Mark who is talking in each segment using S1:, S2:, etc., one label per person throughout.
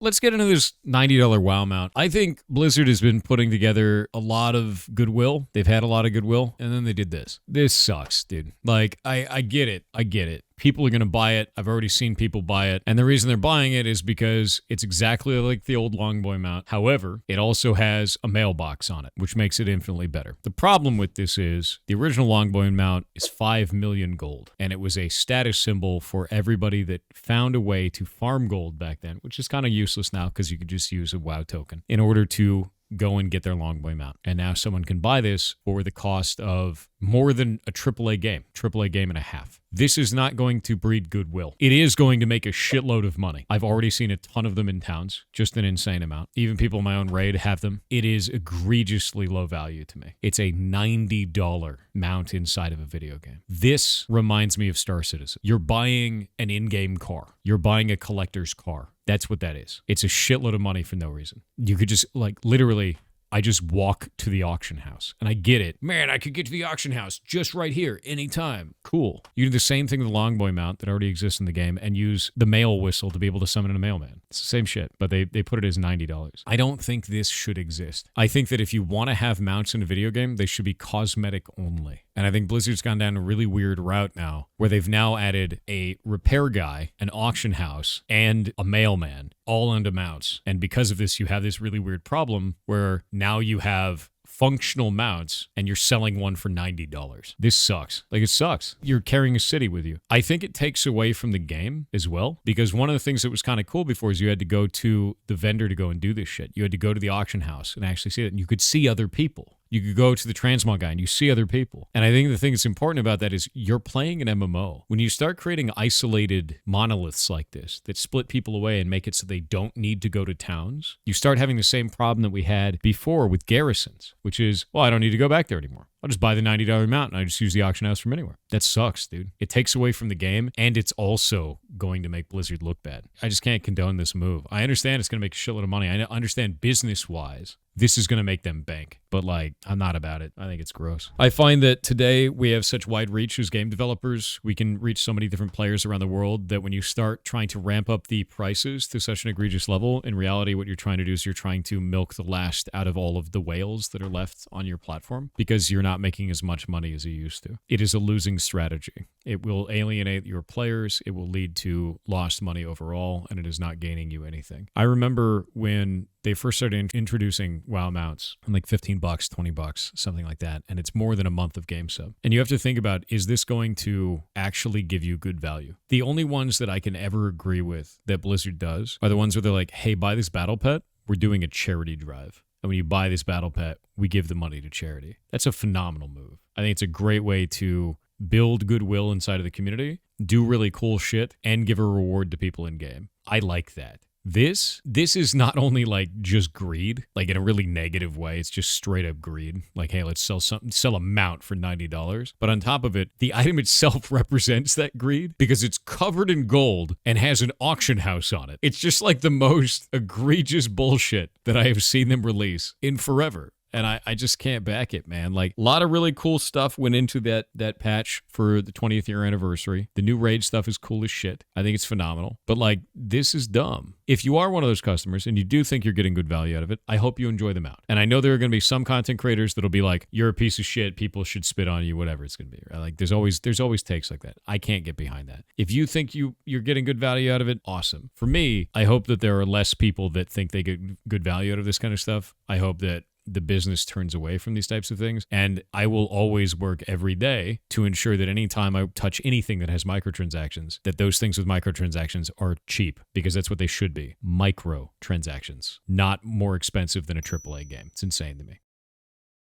S1: Let's get into this $90 WoW mount. I think Blizzard has been putting together a lot of goodwill. They've had a lot of goodwill, and then they did this. This sucks, dude. Like, I get it. I get it. People are going to buy it. I've already seen people buy it. And the reason they're buying it is because it's exactly like the old Longboy mount. However, it also has a mailbox on it, which makes it infinitely better. The problem with this is the original Longboy mount is 5 million gold. And it was a status symbol for everybody that found a way to farm gold back then, which is kind of useless now because you could just use a WoW token in order to go and get their Longboy mount. And now someone can buy this for the cost of more than a AAA game and a half. This is not going to breed goodwill. It is going to make a shitload of money. I've already seen a ton of them in towns, just an insane amount. Even people in my own raid have them. It is egregiously low value to me. It's a $90 mount inside of a video game. This reminds me of Star Citizen. You're buying an in-game car. You're buying a collector's car. That's what that is. It's a shitload of money for no reason. You could just, like, literally, I just walk to the auction house. And I get it. Man, I could get to the auction house just right here, anytime. Cool. You do the same thing with the Longboy mount that already exists in the game and use the mail whistle to be able to summon a mailman. It's the same shit, but they put it as $90. I don't think this should exist. I think that if you want to have mounts in a video game, they should be cosmetic only. And I think Blizzard's gone down a really weird route now, where they've now added a repair guy, an auction house, and a mailman, all under mounts. And because of this, you have this really weird problem where now you have functional mounts and you're selling one for $90. This sucks. Like, it sucks. You're carrying a city with you. I think it takes away from the game as well, because one of the things that was kind of cool before is you had to go to the vendor to go and do this shit. You had to go to the auction house and actually see it, and you could see other people. You could go to the transmog guy and you see other people. And I think the thing that's important about that is you're playing an MMO. When you start creating isolated monoliths like this that split people away and make it so they don't need to go to towns, you start having the same problem that we had before with garrisons, which is, well, I don't need to go back there anymore. I'll just buy the $90 mount and I just use the auction house from anywhere. That sucks, dude. It takes away from the game, and it's also going to make Blizzard look bad. I just can't condone this move. I understand it's going to make a shitload of money. I understand business-wise, this is going to make them bank. But, like, I'm not about it. I think it's gross. I find that today we have such wide reach as game developers. We can reach so many different players around the world that when you start trying to ramp up the prices to such an egregious level, in reality, what you're trying to do is you're trying to milk the last out of all of the whales that are left on your platform because you're not making as much money as you used to. It is a losing strategy. It will alienate your players. It will lead to lost money overall, and it is not gaining you anything. I remember when they first started introducing WoW mounts, and like $15, $20, something like that, and it's more than a month of game sub. And you have to think about, is this going to actually give you good value? The only ones that I can ever agree with that Blizzard does are the ones where they're like, hey, buy this battle pet, we're doing a charity drive. And when you buy this battle pet, we give the money to charity. That's a phenomenal move. I think it's a great way to build goodwill inside of the community, do really cool shit, and give a reward to people in game. I like that. This is not only like just greed, like in a really negative way. It's just straight up greed. Like, hey, let's sell a mount for $90. But on top of it, the item itself represents that greed because it's covered in gold and has an auction house on it. It's just like the most egregious bullshit that I have seen them release in forever. And I just can't back it, man. Like, a lot of really cool stuff went into that patch for the 20th year anniversary. The new raid stuff is cool as shit. I think it's phenomenal. But, like, this is dumb. If you are one of those customers and you do think you're getting good value out of it, I hope you enjoy them out. And I know there are going to be some content creators that'll be like, you're a piece of shit, people should spit on you, whatever it's going to be. Right? Like, there's always takes like that. I can't get behind that. If you think you're getting good value out of it, awesome. For me, I hope that there are less people that think they get good value out of this kind of stuff. I hope that the business turns away from these types of things. And I will always work every day to ensure that anytime I touch anything that has microtransactions, that those things with microtransactions are cheap, because that's what they should be. Microtransactions, not more expensive than a AAA game. It's insane to me.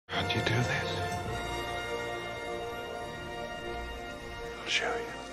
S2: How'd you do this? I'll show you.